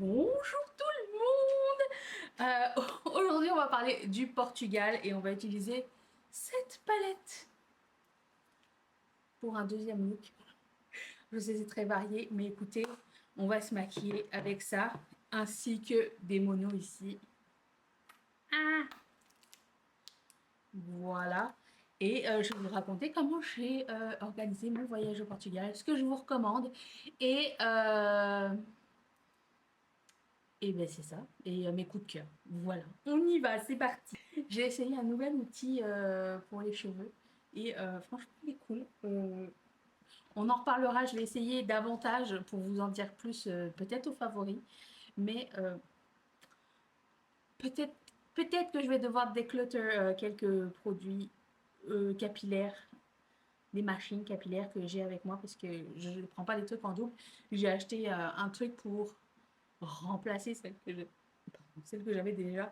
Bonjour tout le monde. Aujourd'hui, on va parler du Portugal et on va utiliser cette palette pour un deuxième look. Je sais, c'est très varié, mais écoutez, on va se maquiller avec ça, ainsi que des monos ici. Ah, voilà. Et je vais vous raconter comment j'ai organisé mon voyage au Portugal, ce que je vous recommande. Et Et ben c'est ça. Et mes coups de cœur. Voilà. On y va, c'est parti. J'ai essayé un nouvel outil pour les cheveux. Et franchement, il est cool. On en reparlera. Je vais essayer davantage pour vous en dire plus, peut-être aux favoris. Mais peut-être peut-être que je vais devoir déclutter quelques produits capillaires, des machines capillaires que j'ai avec moi parce que je ne prends pas les trucs en double. J'ai acheté un truc pour remplacer celle que j'avais déjà.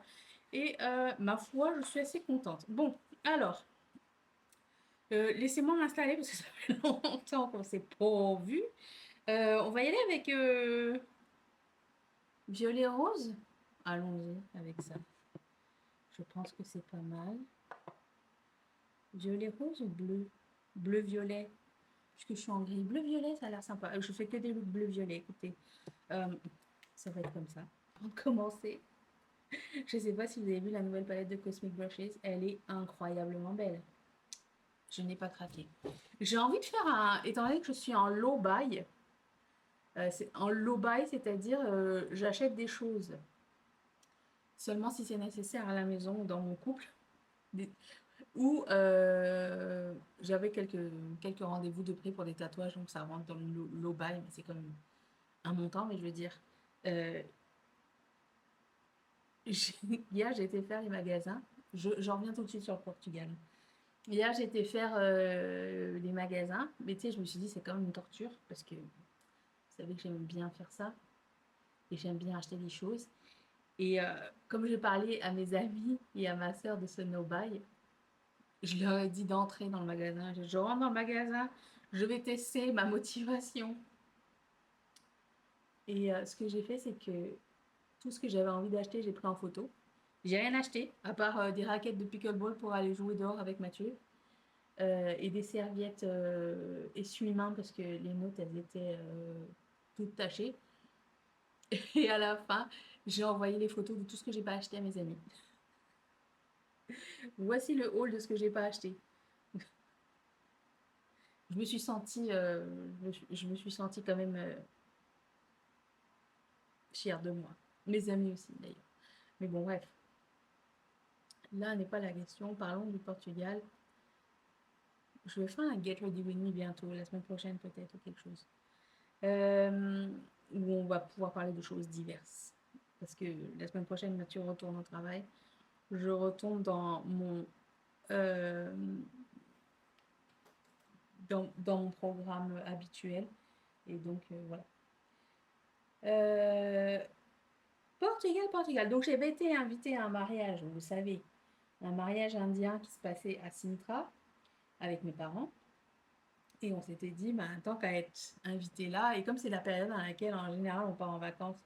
Et ma foi, je suis assez contente. Bon, alors, laissez-moi m'installer parce que ça fait longtemps qu'on s'est pas vu. On va y aller avec violet rose. Allons-y avec ça. Je pense que c'est pas mal. Violet rose ou bleu? Bleu-violet. Puisque je suis en gris. Bleu-violet, ça a l'air sympa. Je fais que des looks bleu-violet, écoutez. Euh, ça va être comme ça. Avant de commencer, je ne sais pas si vous avez vu la nouvelle palette de Cosmic Brushes. Elle est incroyablement belle. Je n'ai pas craqué. J'ai envie de faire un. Étant donné que je suis en low buy, en low buy, c'est-à-dire j'achète des choses seulement si c'est nécessaire à la maison ou dans mon couple. Des- Ou j'avais quelques rendez-vous de prix pour des tatouages, donc ça rentre dans le low buy, mais c'est comme un montant, mais je veux dire. euh, Hier, j'ai été faire les magasins. J'en reviens tout de suite sur le Portugal. Hier, j'ai été faire les magasins, mais tu sais, je me suis dit, c'est quand même une torture parce que vous savez que j'aime bien faire ça et j'aime bien acheter des choses. Et comme je parlais à mes amis et à ma sœur de ce no-buy, je leur ai dit d'entrer dans le magasin. Je rentre dans le magasin, je vais tester ma motivation. Et ce que j'ai fait, c'est que tout ce que j'avais envie d'acheter, j'ai pris en photo. J'ai rien acheté, à part des raquettes de pickleball pour aller jouer dehors avec Mathieu. Et des serviettes essuie-mains parce que les nôtres, elles étaient toutes tachées. Et à la fin, j'ai envoyé les photos de tout ce que j'ai pas acheté à mes amis. Voici le haul de ce que j'ai pas acheté. Je me suis sentie, je me suis sentie quand même fière de moi. Mes amis aussi d'ailleurs. Mais bon, bref, là n'est pas la question. Parlons du Portugal. Je vais faire un Get Ready With Me bientôt, la semaine prochaine peut-être ou quelque chose. Euh, Où on va pouvoir parler de choses diverses. Parce que la semaine prochaine, Mathieu retourne au travail. Je retourne euh, dans mon programme habituel. Et donc, voilà. Euh, Portugal, Portugal. Donc, j'avais été invitée à un mariage, vous savez, un mariage indien qui se passait à Sintra avec mes parents. Et on s'était dit, bah, tant qu'à être invité là, et comme c'est la période dans laquelle, en général, on part en vacances,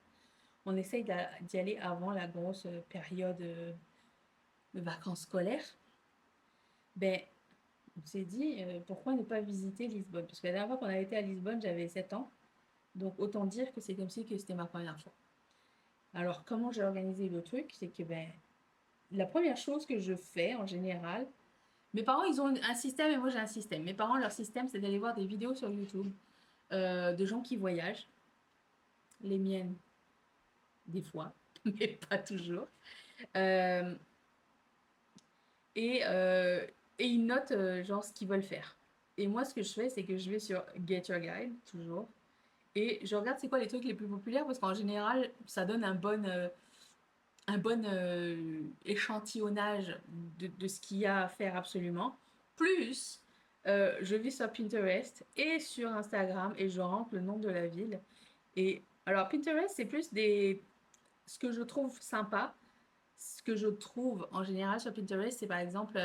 on essaye d'y aller avant la grosse période de vacances scolaires. Ben, on s'est dit, pourquoi ne pas visiter Lisbonne? Parce que la dernière fois qu'on avait été à Lisbonne, j'avais 7 ans. Donc, autant dire que c'est comme si que c'était ma première fois. Alors, comment j'ai organisé le truc? C'est que, ben, la première chose que je fais en général, mes parents, ils ont un système et moi j'ai un système. Mes parents, leur système, c'est d'aller voir des vidéos sur YouTube de gens qui voyagent. Les miennes, des fois, mais pas toujours. Euh, et, euh, et ils notent genre ce qu'ils veulent faire. Et moi, ce que je fais, c'est que je vais sur Get Your Guide, toujours. Et je regarde c'est quoi les trucs les plus populaires parce qu'en général, ça donne un bon échantillonnage de ce qu'il y a à faire absolument. Plus, je vais sur Pinterest et sur Instagram et je rentre le nom de la ville. Et alors, Pinterest, c'est plus ce que je trouve sympa. Ce que je trouve en général sur Pinterest, c'est par exemple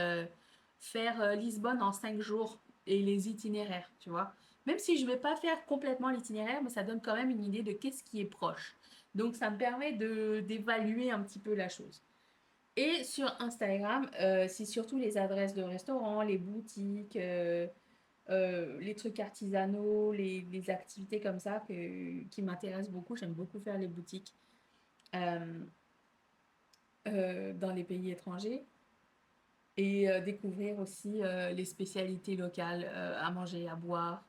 faire Lisbonne en 5 jours et les itinéraires, tu vois. Même si je ne vais pas faire complètement l'itinéraire, mais ça donne quand même une idée de qu'est-ce qui est proche. Donc, ça me permet d'évaluer un petit peu la chose. Et sur Instagram, c'est surtout les adresses de restaurants, les boutiques, les trucs artisanaux, les activités comme ça qui m'intéressent beaucoup. J'aime beaucoup faire les boutiques euh, dans les pays étrangers et découvrir aussi les spécialités locales à manger, à boire,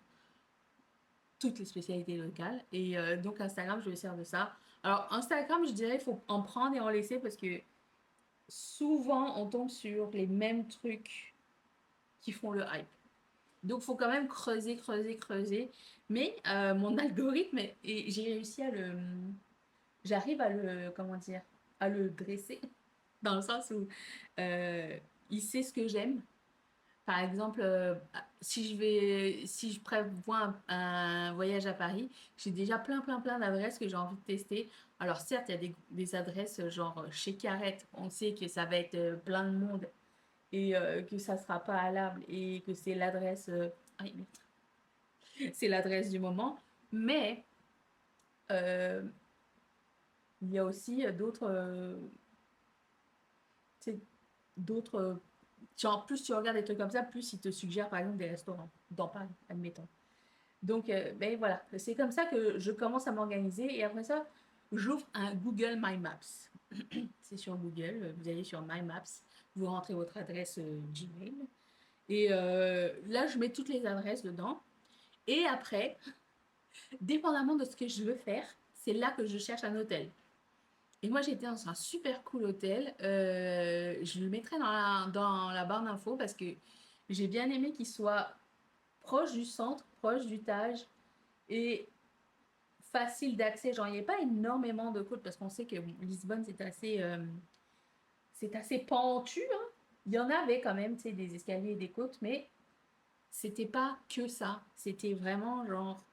toutes les spécialités locales. Et donc Instagram, je me sers de ça. Alors Instagram, je dirais, il faut en prendre et en laisser parce que souvent on tombe sur les mêmes trucs qui font le hype. Donc, il faut quand même creuser, creuser, creuser. Mais mon algorithme, et j'ai réussi à le... J'arrive à le... Comment dire? À le dresser. Dans le sens où euh, il sait ce que j'aime. Par exemple, si je prévois un voyage à Paris, j'ai déjà plein, plein, plein d'adresses que j'ai envie de tester. Alors certes, il y a des adresses genre chez Carrette, on sait que ça va être plein de monde et que ça sera pas allable et que c'est l'adresse aïe, c'est l'adresse du moment. Mais euh, il y a aussi d'autres genre, plus tu regardes des trucs comme ça, plus ils te suggèrent par exemple des restaurants dans Paris, admettons. Donc, ben voilà, c'est comme ça que je commence à m'organiser et après ça, j'ouvre un Google My Maps. C'est sur Google, vous allez sur My Maps, vous rentrez votre adresse Gmail et là, je mets toutes les adresses dedans. Et après, dépendamment de ce que je veux faire, c'est là que je cherche un hôtel. Et moi, j'étais dans un super cool hôtel. Je le mettrai dans la barre d'infos parce que j'ai bien aimé qu'il soit proche du centre, proche du Tage et facile d'accès. Genre, il n'y a pas énormément de côtes parce qu'on sait que bon, Lisbonne, c'est assez pentu. Hein. Il y en avait quand même, tu sais, des escaliers et des côtes, mais c'était pas que ça. C'était vraiment genre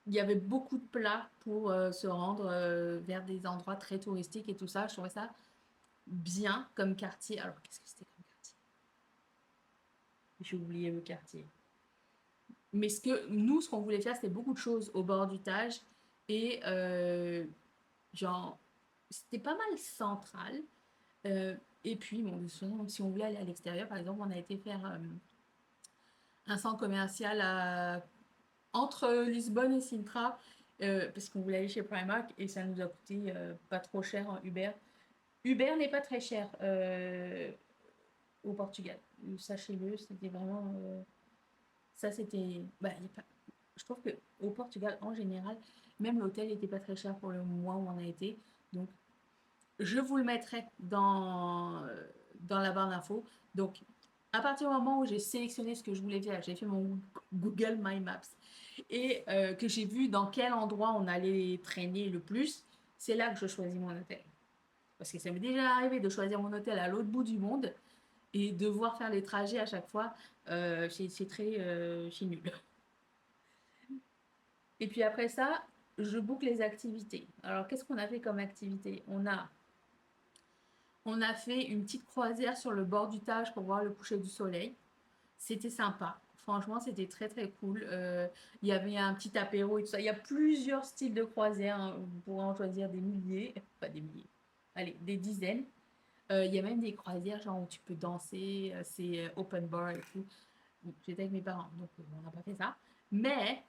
il y avait beaucoup de plats pour se rendre vers des endroits très touristiques et tout ça. Je trouvais ça bien comme quartier. Alors, qu'est-ce que c'était comme quartier? J'ai oublié le quartier. Mais ce qu'on voulait faire, c'était beaucoup de choses au bord du Tage. Et genre, c'était pas mal central. Et puis, bon, si on voulait aller à l'extérieur, par exemple, on a été faire un centre commercial entre Lisbonne et Sintra, parce qu'on voulait aller chez Primark et ça nous a coûté pas trop cher en Uber. Uber n'est pas très cher au Portugal. Sachez-le, c'était vraiment. Ça, c'était. Bah, pas... Je trouve que au Portugal, en général, même l'hôtel n'était pas très cher pour le mois où on a été. Donc, je vous le mettrai dans la barre d'infos. Donc, à partir du moment où j'ai sélectionné ce que je voulais faire, j'ai fait mon Google My Maps et que j'ai vu dans quel endroit on allait traîner le plus, c'est là que je choisis mon hôtel. Parce que ça m'est déjà arrivé de choisir mon hôtel à l'autre bout du monde et devoir faire les trajets à chaque fois, c'est nul. Et puis après ça, je boucle les activités. Alors, qu'est-ce qu'on a fait comme activité? On a fait une petite croisière sur le bord du Tage pour voir le coucher du soleil. C'était sympa. Franchement, c'était très très cool. Il y avait un petit apéro et tout ça. Il y a plusieurs styles de croisière. Hein. Vous pourrez en choisir des milliers. Pas des milliers. Allez, des dizaines. Il y a même des croisières genre où tu peux danser. C'est open bar et tout. Bon, j'étais avec mes parents, donc on n'a pas fait ça. Mais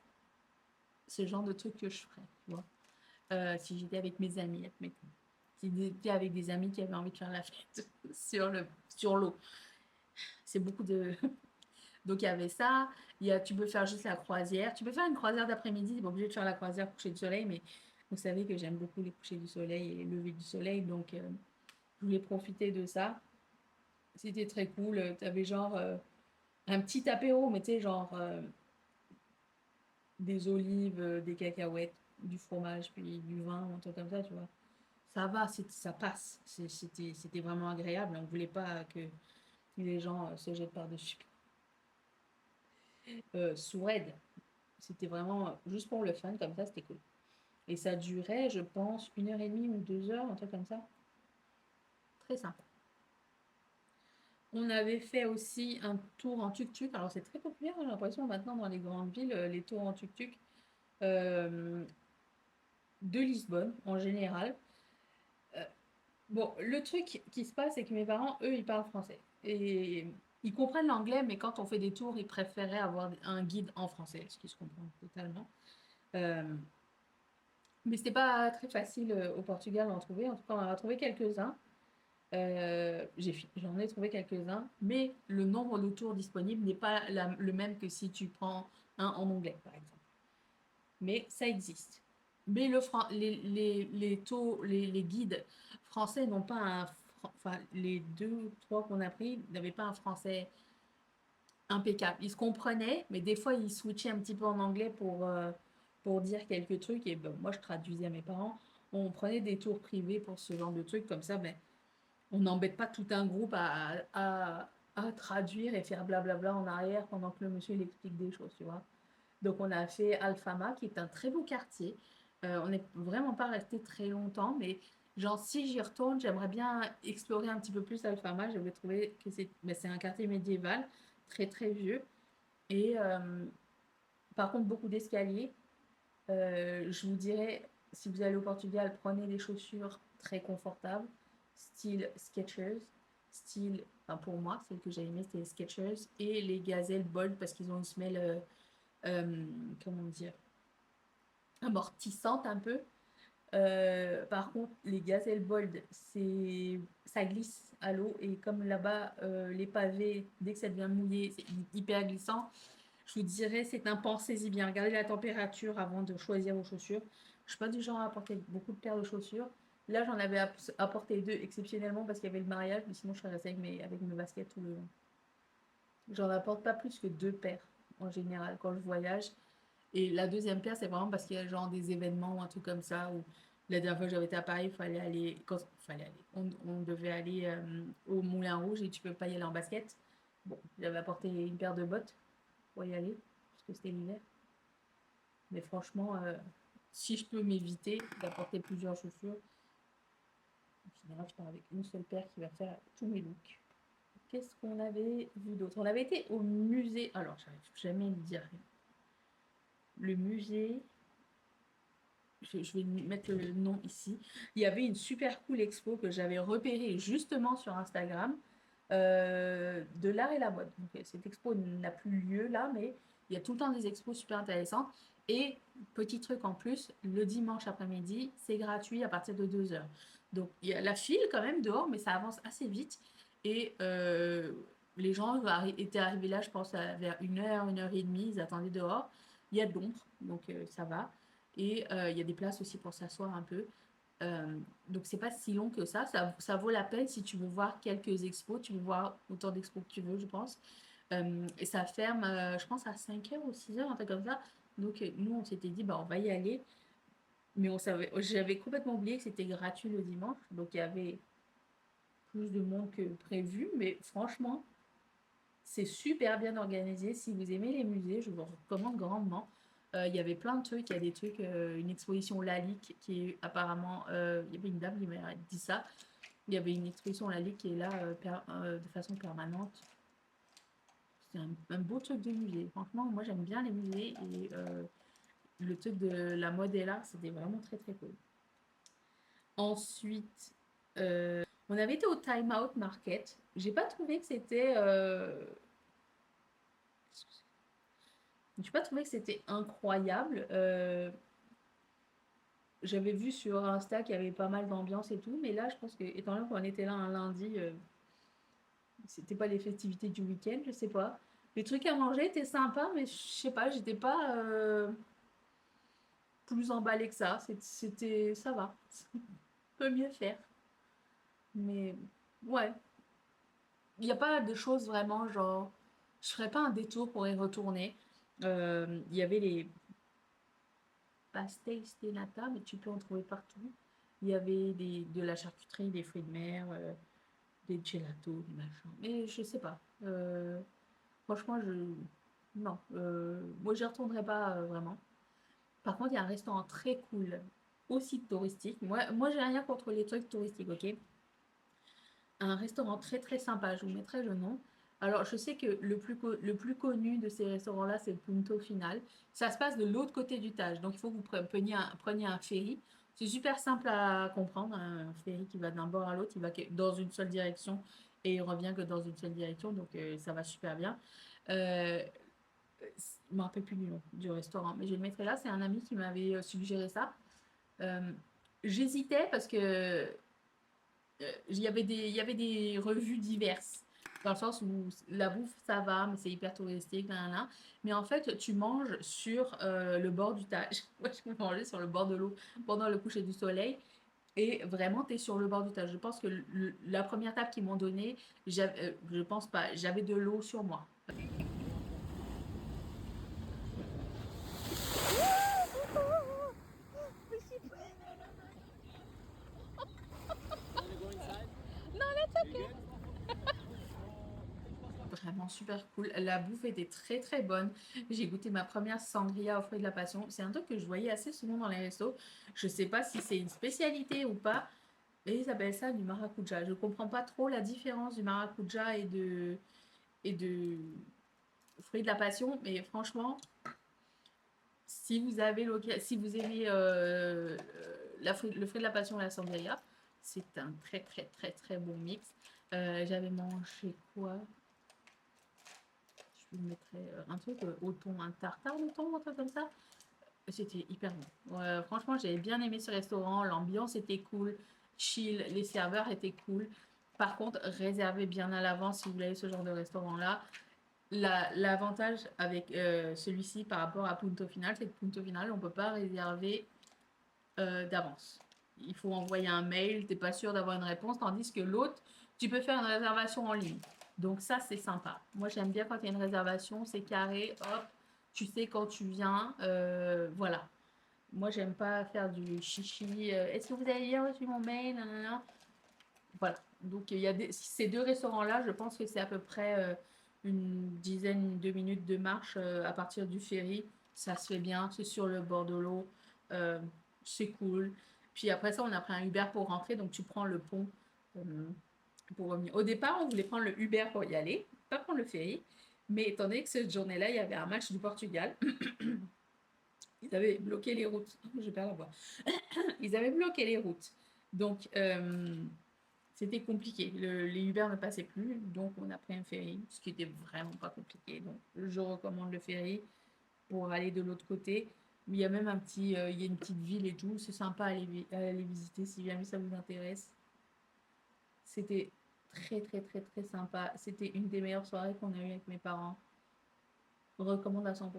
c'est le genre de truc que je ferais. Tu vois. Si j'étais avec mes amis, admettons. Si j'étais avec des amis qui avaient envie de faire la fête sur l'eau. C'est beaucoup de, Donc il y avait ça, tu peux faire juste la croisière. Tu peux faire une croisière d'après-midi, tu n'es pas obligé de faire la croisière coucher du soleil, mais vous savez que j'aime beaucoup les couchers du soleil et les levées du soleil, donc je voulais profiter de ça. C'était très cool. Tu avais genre un petit apéro, mais tu sais, genre des olives, des cacahuètes, du fromage, puis du vin, un truc comme ça, tu vois. Ça va, ça passe. C'était vraiment agréable. On ne voulait pas que les gens se jettent par-dessus. Soured, c'était vraiment juste pour le fun, comme ça, c'était cool. Et ça durait, je pense, 1h30 ou 2 heures, un truc comme ça. Très sympa. On avait fait aussi un tour en tuk-tuk. Alors, c'est très populaire, j'ai l'impression, maintenant, dans les grandes villes, les tours en tuk-tuk. Euh, de Lisbonne en général. Euh, bon, le truc qui se passe, c'est que mes parents, eux, ils parlent français. Et ils comprennent l'anglais, mais quand on fait des tours, ils préféraient avoir un guide en français, ce qui se comprend totalement. Euh, mais c'était pas très facile au Portugal d'en trouver. En tout cas, on en a trouvé quelques-uns. J'en ai trouvé quelques-uns, mais le nombre de tours disponibles n'est pas le même que si tu prends un en anglais, par exemple. Mais ça existe. Mais les guides français n'ont pas enfin, les deux, trois qu'on a pris n'avaient pas un français impeccable. Ils se comprenaient, mais des fois, ils switchaient un petit peu en anglais pour dire quelques trucs. Et ben, moi, je traduisais à mes parents. On prenait des tours privés pour ce genre de trucs comme ça. Ben, on n'embête pas tout un groupe à traduire et faire blablabla en arrière pendant que le monsieur il explique des choses, tu vois. Donc on a fait Alfama, qui est un très beau quartier. On n'est vraiment pas resté très longtemps, mais genre si j'y retourne, j'aimerais bien explorer un petit peu plus Alfama. J'avais trouvé que c'est un quartier médiéval, très très vieux. Et par contre, beaucoup d'escaliers. Je vous dirais, si vous allez au Portugal, prenez des chaussures très confortables, style Skechers, style, enfin pour moi, celle que j'ai aimée, c'était les Skechers, et les Gazelle Bold parce qu'ils ont une semelle, comment dire, amortissante un peu. Par contre, les Gazelle Bold, ça glisse à l'eau, et comme là-bas, les pavés, dès que ça devient mouillé, c'est hyper glissant. Je vous dirais, c'est un pensez-y bien. Regardez la température avant de choisir vos chaussures. Je ne suis pas du genre à apporter beaucoup de paires de chaussures. Là, j'en avais apporté deux exceptionnellement parce qu'il y avait le mariage, mais sinon, je serais restée avec mes baskets tout le long. J'en apporte pas plus que deux paires en général quand je voyage. Et la deuxième paire, c'est vraiment parce qu'il y a genre des événements ou un truc comme ça. Ou la dernière fois que j'avais été à Paris, on devait aller au Moulin Rouge et tu peux pas y aller en basket. Bon, j'avais apporté une paire de bottes pour y aller, parce que c'était l'hiver. Mais franchement, si je peux m'éviter d'apporter plusieurs chaussures, en général, je pars avec une seule paire qui va faire tous mes looks. Qu'est-ce qu'on avait vu d'autre? On avait été au musée. Alors, j'arrive jamais à le dire. Le musée. Je vais mettre le nom ici. Il y avait une super cool expo que j'avais repérée justement sur Instagram de l'art et la mode. Donc, cette expo n'a plus lieu là, mais il y a tout le temps des expos super intéressantes. Et petit truc en plus, le dimanche après-midi, c'est gratuit à partir de 2 heures. Donc il y a la file quand même dehors, mais ça avance assez vite. Et les gens étaient arrivés là, je pense, vers 1 heure et demie, ils attendaient dehors. Il y a de l'ombre, donc ça va. Et il y a des places aussi pour s'asseoir un peu. Donc c'est pas si long que ça vaut la peine si tu veux voir quelques expos, tu veux voir autant d'expos que tu veux, je pense. Et ça ferme, je pense, à 5 heures ou 6 heures, un truc comme ça. Donc nous, on s'était dit, bah, on va y aller. Mais j'avais complètement oublié que c'était gratuit le dimanche. Donc il y avait plus de monde que prévu. Mais franchement, c'est super bien organisé. Si vous aimez les musées, je vous recommande grandement. Il y avait plein de trucs. Il y a des trucs, une exposition Lalique qui est apparemment. Il y avait une dame qui m'a dit ça. Il y avait une exposition Lalique qui est là de façon permanente. C'est un beau truc de musée. Franchement, moi j'aime bien les musées et le truc de la mode et l'art, c'était vraiment très très cool. Ensuite, on avait été au Time Out Market. J'ai pas trouvé que c'était. J'ai pas trouvé que c'était incroyable. J'avais vu sur Insta qu'il y avait pas mal d'ambiance et tout, mais là, je pense que, étant donné qu'on était là un lundi, c'était pas les festivités du week-end, je sais pas. Les trucs à manger étaient sympas, mais je sais pas, j'étais pas plus emballée que ça. Ça va. On peut mieux faire. Mais ouais, il n'y a pas de choses vraiment genre, je ferais pas un détour pour y retourner. Il y avait les pastéis de nata, mais tu peux en trouver partout. Il y avait de la charcuterie, des fruits de mer, des gelatos, des machins. Mais je sais pas. Franchement, non. Moi, j'y retournerai pas vraiment. Par contre, il y a un restaurant très cool, aussi touristique. Moi j'ai rien contre les trucs touristiques, ok? Un restaurant très très sympa, je vous mettrai le nom. Alors, je sais que le plus connu de ces restaurants-là, c'est le Punto Final. Ça se passe de l'autre côté du Tage, donc il faut que vous preniez un ferry C'est super simple à comprendre, un ferry qui va d'un bord à l'autre, il va dans une seule direction et il revient que dans une seule direction, donc ça va super bien. Euh, je me rappelle plus du nom du restaurant, mais je le mettrai là. C'est un ami qui m'avait suggéré ça. Euh, J'hésitais parce que il y avait des revues diverses. Dans le sens où la bouffe, ça va, mais c'est hyper touristique, nan, nan, nan. Mais en fait, tu manges sur le bord du Tage. Moi, je mangeais sur le bord de l'eau pendant le coucher du soleil. Et vraiment, tu es sur le bord du Tage. Je pense que la première table qu'ils m'ont donnée, je pense pas, j'avais de l'eau sur moi. Vraiment super cool. La bouffe était très très bonne. J'ai goûté ma première sangria aux fruits de la passion. C'est un truc que je voyais assez souvent dans les restos. Je sais pas si c'est une spécialité ou pas, mais ils appellent ça du maracuja. Je comprends pas trop la différence du maracuja et de fruits de la passion, mais franchement, si vous avez si vous aimez le fruit de la passion et la sangria, c'est un très très très très bon mix. J'avais mangé quoi? Je vous mettrais un truc au thon, un tartare de thon, un truc comme ça. C'était hyper bon. Ouais, franchement, j'avais bien aimé ce restaurant. L'ambiance était cool, chill, les serveurs étaient cool. Par contre, réservez bien à l'avance si vous voulez ce genre de restaurant-là. L'avantage avec celui-ci par rapport à Punto Final, c'est que Punto Final, on ne peut pas réserver d'avance. Il faut envoyer un mail, tu n'es pas sûr d'avoir une réponse, tandis que l'autre, tu peux faire une réservation en ligne. Donc ça, c'est sympa. Moi, j'aime bien quand il y a une réservation, c'est carré, hop, tu sais quand tu viens, voilà. Moi, j'aime pas faire du chichi. Est-ce que vous avez bien reçu mon mail? Nanana. Voilà. Donc, il y a ces deux restaurants-là, je pense que c'est à peu près une dizaine de minutes de marche à partir du ferry. Ça se fait bien, c'est sur le bord de l'eau. Euh, c'est cool. Puis après ça, on a pris un Uber pour rentrer, donc tu prends le pont euh, pour revenir. Au départ, on voulait prendre le Uber pour y aller, pas prendre le ferry. Mais étant donné que cette journée-là, il y avait un match du Portugal, ils avaient bloqué les routes. Je perds la voix. Ils avaient bloqué les routes. Donc, c'était compliqué. Les Uber ne passaient plus, donc on a pris un ferry, ce qui était vraiment pas compliqué. Donc, je recommande le ferry pour aller de l'autre côté. Il y a même il y a une petite ville et tout. C'est sympa à aller visiter si jamais ça vous intéresse. C'était très, très, très, très sympa. C'était une des meilleures soirées qu'on a eues avec mes parents. Je recommande à 100%.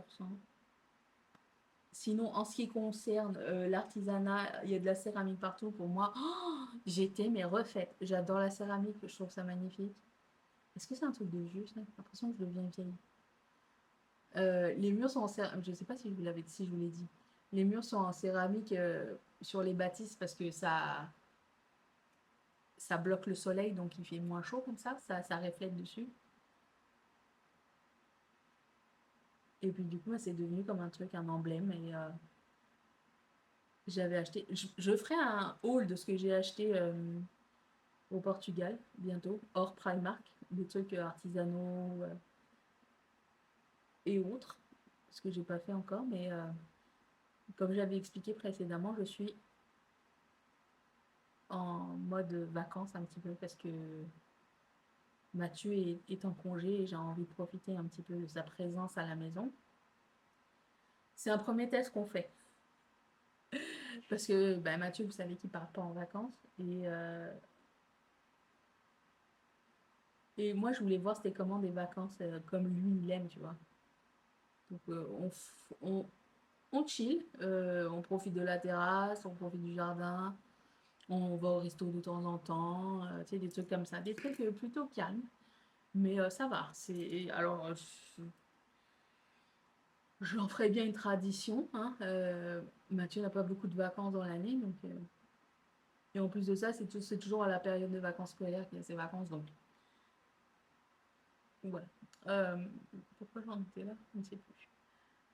Sinon, en ce qui concerne l'artisanat, il y a de la céramique partout. Pour moi, oh, j'étais mais refaite. J'adore la céramique, je trouve ça magnifique. Est-ce que c'est un truc de vieux, ça? J'ai l'impression que je deviens vieille. Les murs sont en céramique. Je ne sais pas si je vous l'ai dit. Les murs sont en céramique sur les bâtisses parce que ça bloque le soleil, donc il fait moins chaud comme ça reflète dessus. Et puis du coup, c'est devenu comme un truc, un emblème. Et j'avais acheté. Je ferai un haul de ce que j'ai acheté au Portugal bientôt, hors Primark, des trucs artisanaux et autres, ce que j'ai pas fait encore, mais comme j'avais expliqué précédemment, je suis en mode vacances un petit peu parce que Mathieu est en congé et j'ai envie de profiter un petit peu de sa présence à la maison. C'est un premier test qu'on fait parce que ben, Mathieu, vous savez qu'il part pas en vacances et moi je voulais voir c'était comment des vacances comme lui il aime, tu vois. Donc on chill, on profite de la terrasse, on profite du jardin, on va au resto de temps en temps, tu sais, des trucs comme ça, des trucs plutôt calmes, mais ça va. Alors, j'en ferai bien une tradition, hein. Mathieu n'a pas beaucoup de vacances dans l'année, donc, et en plus de ça, c'est toujours à la période de vacances scolaires qu'il y a ses vacances, donc voilà. Euh, Pourquoi j'en étais là? Je ne sais plus.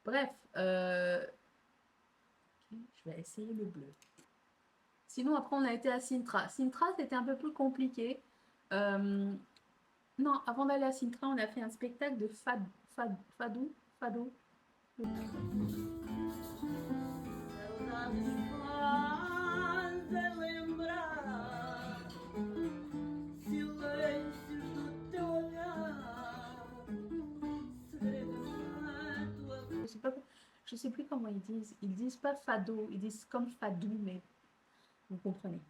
Bref, je vais essayer le bleu. Sinon, après, on a été à Sintra. Sintra, c'était un peu plus compliqué. Euh, non, avant d'aller à Sintra, on a fait un spectacle de fado. fazer lembrar silêncios do teu olhar, segredos da tua. Je sais plus comment ils disent pas fado, ils disent comme fadou, mais vous comprenez.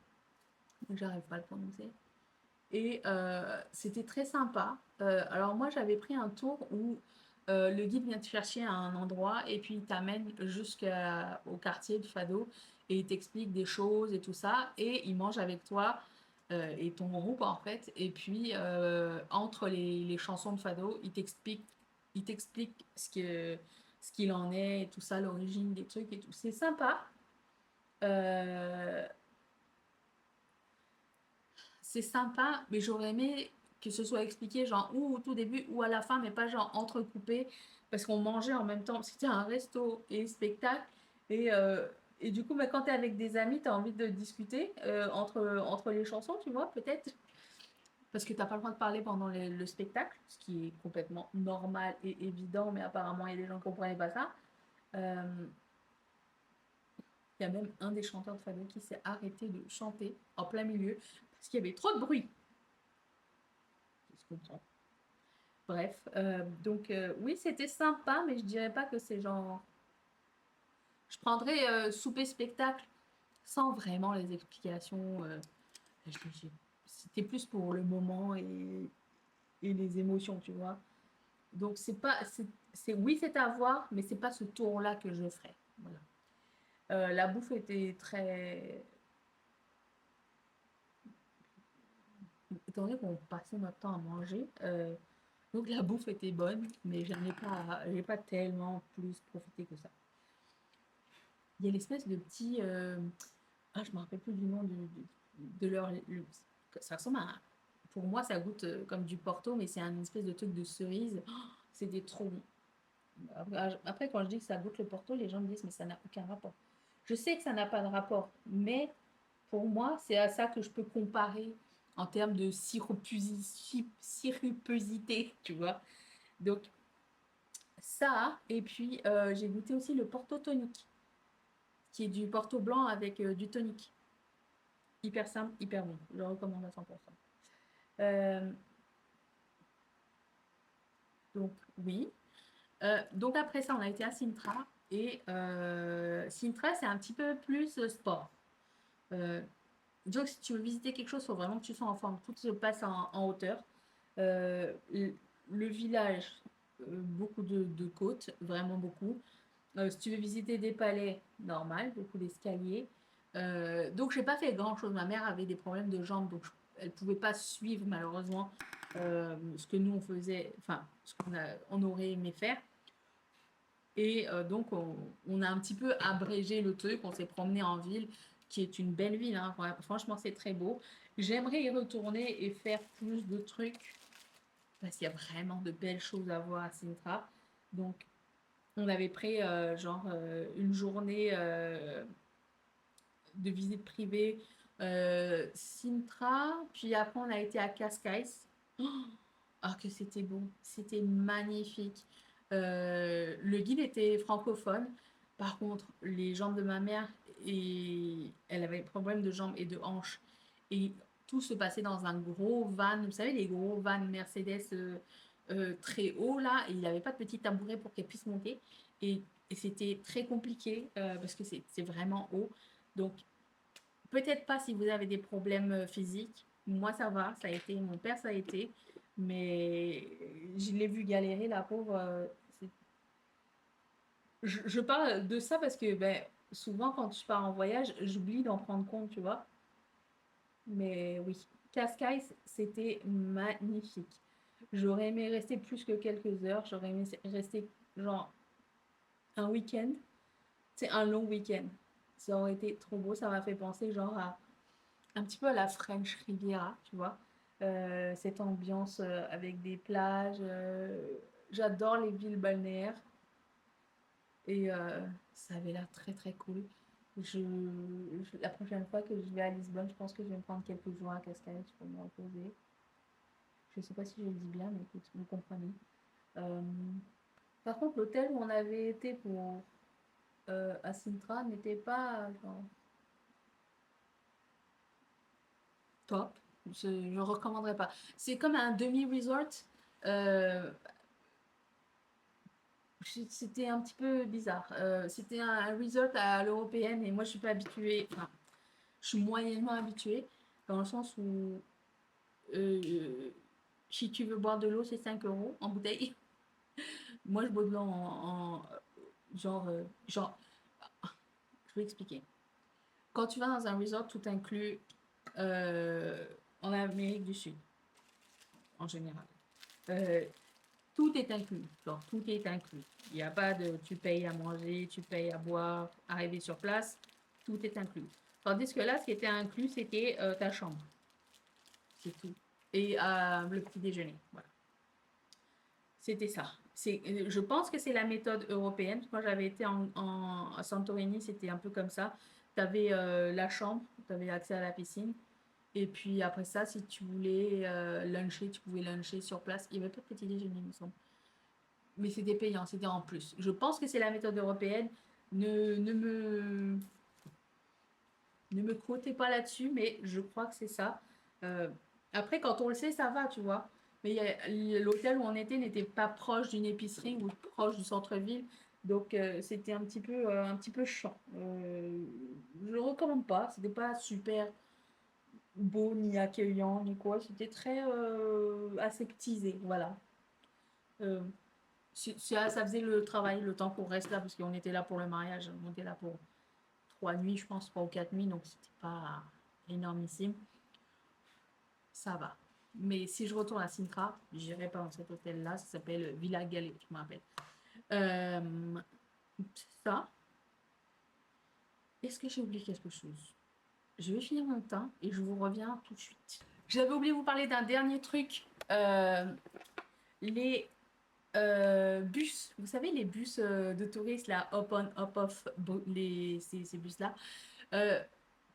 J'arrive pas à le prononcer. Et c'était très sympa. Alors moi, j'avais pris un tour où le guide vient te chercher à un endroit et puis il t'amène jusqu'au quartier du Fado et il t'explique des choses et tout ça. Et il mange avec toi et ton groupe en fait. Et puis entre les chansons de Fado, il t'explique ce qu'il en est et tout ça, l'origine des trucs et tout. C'est sympa. Euh, c'est sympa, mais j'aurais aimé que ce soit expliqué genre ou au tout début ou à la fin, mais pas genre entrecoupé, parce qu'on mangeait en même temps. C'était un resto et spectacle. Et, euh, et du coup, bah, quand tu es avec des amis, tu as envie de discuter entre les chansons, tu vois, peut-être. Parce que tu n'as pas le droit de parler pendant le spectacle, ce qui est complètement normal et évident, mais apparemment, il y a des gens qui ne comprenaient pas ça. Euh, Il y a même un des chanteurs de Fado qui s'est arrêté de chanter en plein milieu parce qu'il y avait trop de bruit. Je comprends. Bref, donc oui, c'était sympa, mais je dirais pas que c'est genre. Je prendrais souper spectacle sans vraiment les explications. C'était plus pour le moment et les émotions, tu vois. Donc c'est pas, oui, c'est à voir, mais c'est pas ce tour-là que je ferais. Voilà. La bouffe était très. Étant donné qu'on passait notre temps à manger, donc la bouffe était bonne, mais j'ai pas tellement plus profité que ça. Il y a l'espèce de petit. Je me rappelle plus du nom de leur. Ça ressemble à. Pour moi, ça goûte comme du Porto, mais c'est un espèce de truc de cerise. Oh, c'était trop bon. Après, quand je dis que ça goûte le Porto, les gens me disent, mais ça n'a aucun rapport. Je sais que ça n'a pas de rapport, mais pour moi, c'est à ça que je peux comparer en termes de siruposité, tu vois. Donc, ça, et puis j'ai goûté aussi le Porto tonique, qui est du Porto blanc avec du tonique. Hyper simple, hyper bon. Je le recommande à 100%. Euh, donc, oui. Donc, après ça, on a été à Sintra. Et Sintra, c'est un petit peu plus sport. Euh, donc, si tu veux visiter quelque chose, il faut vraiment que tu sois en forme. Tout se passe en hauteur. Le village, beaucoup de côtes, vraiment beaucoup. Si tu veux visiter des palais, normal, beaucoup d'escaliers. Donc, j'ai pas fait grand-chose. Ma mère avait des problèmes de jambes, donc elle pouvait pas suivre malheureusement ce que nous on faisait, enfin, on aurait aimé faire. Et donc, on a un petit peu abrégé le truc. On s'est promené en ville, qui est une belle ville, hein. Franchement, c'est très beau. J'aimerais y retourner et faire plus de trucs parce qu'il y a vraiment de belles choses à voir à Sintra. Donc, on avait pris une journée de visite privée Sintra, puis après on a été à Cascais. Oh, ah, que c'était beau, c'était magnifique. Le guide était francophone. Par contre, les jambes de ma mère, elle avait des problèmes de jambes et de hanches. Et tout se passait dans un gros van, vous savez, les gros vans Mercedes très hauts là, et il n'avait pas de petit tabouret pour qu'elle puisse monter. Et, et c'était très compliqué parce que c'est vraiment haut. Donc, peut-être pas si vous avez des problèmes physiques. Moi, ça va, ça a été, mon père, ça a été. Mais je l'ai vu galérer, la pauvre. Je parle de ça parce que ben, souvent, quand je pars en voyage, j'oublie d'en prendre compte, tu vois. Mais oui, Cascais, c'était magnifique. J'aurais aimé rester plus que quelques heures. J'aurais aimé rester genre un week-end. C'est un long week-end. Ça aurait été trop beau. Ça m'a fait penser genre à un petit peu à la French Riviera, tu vois. Cette ambiance avec des plages. J'adore les villes balnéaires et ça avait l'air très très cool. La prochaine fois que je vais à Lisbonne, je pense que je vais me prendre quelques jours à Cascais pour me reposer. Je sais pas si je le dis bien, mais écoute, vous comprenez. Euh, Par contre, l'hôtel où on avait été pour à Sintra n'était pas genre, top. Je ne recommanderais pas. C'est comme un demi-resort. Euh, C'était un petit peu bizarre. C'était un resort à l'européenne et moi je suis pas habituée. Enfin, je suis moyennement habituée dans le sens où euh, si tu veux boire de l'eau, c'est 5 euros en bouteille. Moi je bois de l'eau genre, je vais expliquer. Quand tu vas dans un resort, tout inclus euh, en Amérique du Sud, en général. Euh, Tout est inclus. Genre, tout est inclus. Il n'y a pas de tu payes à manger, tu payes à boire, arriver sur place. Tout est inclus. Tandis que là, ce qui était inclus, c'était ta chambre. C'est tout. Et le petit déjeuner. Voilà. C'était ça. Je pense que c'est la méthode européenne. Quand j'avais été à Santorini, c'était un peu comme ça. Tu avais la chambre, tu avais accès à la piscine. Et puis après ça, si tu voulais luncher, tu pouvais luncher sur place. Il n'y avait pas de petit déjeuner, il me semble. Mais c'était payant, c'était en plus. Je pense que c'est la méthode européenne. Ne, ne me, ne me quotez pas là-dessus, mais je crois que c'est ça. Euh, Après, quand on le sait, ça va, tu vois. Mais l'hôtel où on était n'était pas proche d'une épicerie ou proche du centre-ville. Donc, c'était un petit peu chiant. Je ne recommande pas. C'était pas super beau, ni accueillant, ni quoi. C'était très aseptisé, voilà. Euh, ça faisait le travail, le temps qu'on reste là, parce qu'on était là pour le mariage. On était là pour 3 nuits, je pense, 3 ou 4 nuits, donc c'était pas énormissime. Ça va. Mais si je retourne à Sintra, j'irai pas dans cet hôtel-là. Ça s'appelle Villa Galé, je me rappelle. Euh, Ça. Est-ce que j'ai oublié quelque chose? Je vais finir mon temps et je vous reviens tout de suite. J'avais oublié de vous parler d'un dernier truc. Les bus, vous savez, les bus de touristes, là, hop-on, hop-off, ces bus-là. Euh,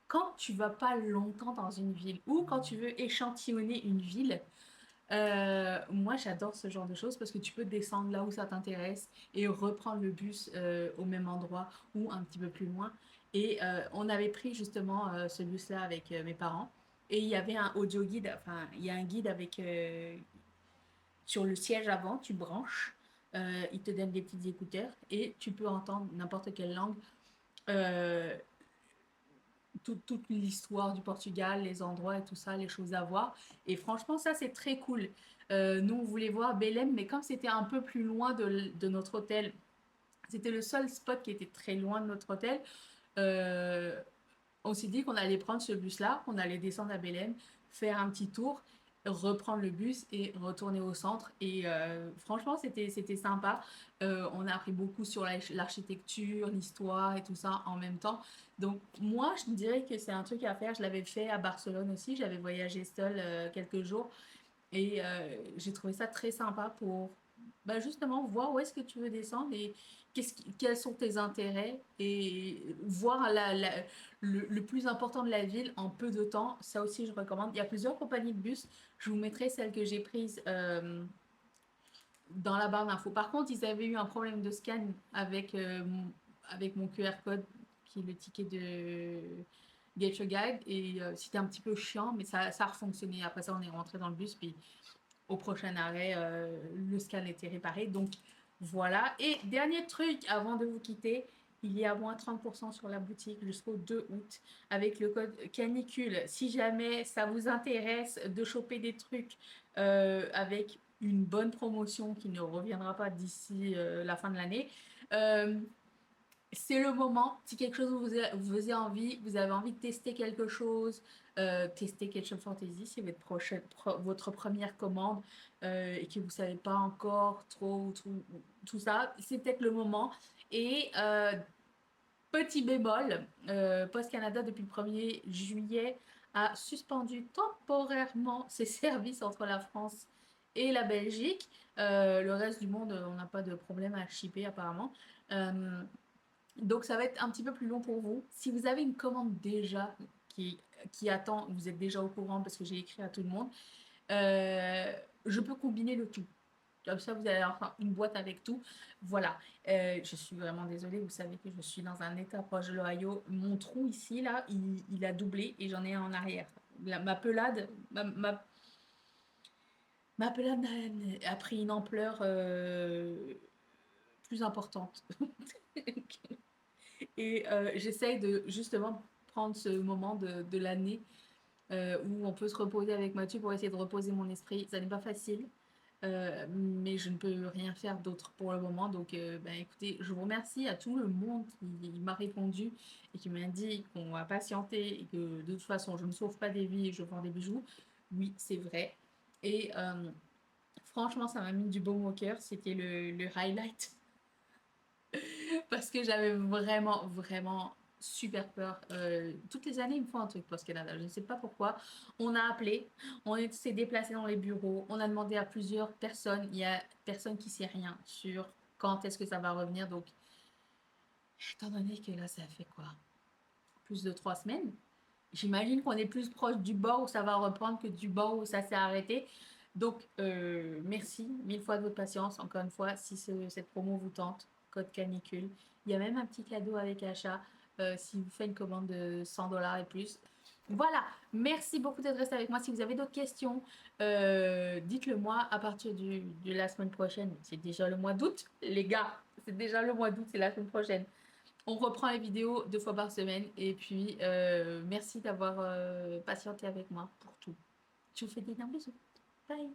Quand tu vas pas longtemps dans une ville ou quand tu veux échantillonner une ville, moi j'adore ce genre de choses parce que tu peux descendre là où ça t'intéresse et reprendre le bus au même endroit ou un petit peu plus loin. Et on avait pris justement ce bus-là avec mes parents et il y avait un audio guide, enfin il y a un guide avec sur le siège avant, tu branches, il te donne des petits écouteurs et tu peux entendre n'importe quelle langue. Euh, toute l'histoire du Portugal, les endroits et tout ça, les choses à voir. Et franchement, ça, c'est très cool. Nous, on voulait voir Belém, mais comme c'était un peu plus loin de notre hôtel, c'était le seul spot qui était très loin de notre hôtel, euh, on s'est dit qu'on allait prendre ce bus-là, qu'on allait descendre à Belém, faire un petit tour, reprendre le bus et retourner au centre. Et franchement, c'était sympa. On a appris beaucoup sur l'architecture, l'histoire et tout ça en même temps. Donc moi, je dirais que c'est un truc à faire. Je l'avais fait à Barcelone aussi. J'avais voyagé seule quelques jours et j'ai trouvé ça très sympa pour bah, justement voir où est-ce que tu veux descendre et quels sont tes intérêts et voir le plus important de la ville en peu de temps. Ça aussi, je recommande. Il y a plusieurs compagnies de bus. Je vous mettrai celle que j'ai prise dans la barre d'infos. Par contre, ils avaient eu un problème de scan avec mon QR code qui est le ticket de Get Your Guide et c'était un petit peu chiant, mais ça a refonctionné. Après ça, on est rentré dans le bus, puis au prochain arrêt, le scan était réparé. Donc voilà. Et dernier truc avant de vous quitter, il y a moins 30% sur la boutique jusqu'au 2 août avec le code canicule. Si jamais ça vous intéresse de choper des trucs avec une bonne promotion qui ne reviendra pas d'ici la fin de l'année, euh, c'est le moment. Si quelque chose vous faisait envie, vous avez envie de tester quelque chose, tester Ketchup Fantasy, c'est votre première commande et que vous ne savez pas encore trop tout ça, c'est peut-être le moment. Et petit bémol, Post Canada depuis le 1er juillet a suspendu temporairement ses services entre la France et la Belgique. Le reste du monde, on n'a pas de problème à shipper apparemment. Euh, donc ça va être un petit peu plus long pour vous. Si vous avez une commande déjà qui attend, vous êtes déjà au courant parce que j'ai écrit à tout le monde, euh, je peux combiner le tout. Comme ça, vous allez avoir une boîte avec tout. Voilà. Je suis vraiment désolée. Vous savez que je suis dans un état proche de l'Ohio. Mon trou ici, là, il a doublé et j'en ai un en arrière. ma pelade, ma pelade a pris une ampleur plus importante. Et j'essaye de justement prendre ce moment de l'année où on peut se reposer avec Mathieu pour essayer de reposer mon esprit. Ça n'est pas facile, mais je ne peux rien faire d'autre pour le moment. Donc, ben, écoutez, je vous remercie à tout le monde qui m'a répondu et qui m'a dit qu'on va patienter et que de toute façon, je ne sauve pas des vies et je vends des bijoux. Oui, c'est vrai. Et franchement, ça m'a mis du baume au cœur. C'était le highlight parce que j'avais vraiment, vraiment super peur. Toutes les années, ils me font un truc Post-Canada. Je ne sais pas pourquoi. On a appelé, s'est déplacé dans les bureaux, on a demandé à plusieurs personnes. Il y a personne qui sait rien sur quand est-ce que ça va revenir. Donc, étant donné que là, ça fait quoi? Plus de 3 semaines. J'imagine qu'on est plus proche du bord où ça va reprendre que du bord où ça s'est arrêté. Donc, merci mille fois de votre patience. Encore une fois, si cette promo vous tente, code canicule. Il y a même un petit cadeau avec achat si vous faites une commande de 100 $ et plus. Voilà, merci beaucoup d'être resté avec moi. Si vous avez d'autres questions, dites-le moi à partir de la semaine prochaine. C'est déjà le mois d'août, les gars. C'est déjà le mois d'août, c'est la semaine prochaine. On reprend les vidéos 2 fois par semaine. Et puis, merci d'avoir patienté avec moi pour tout. Je vous fais des énormes bisous. Bye.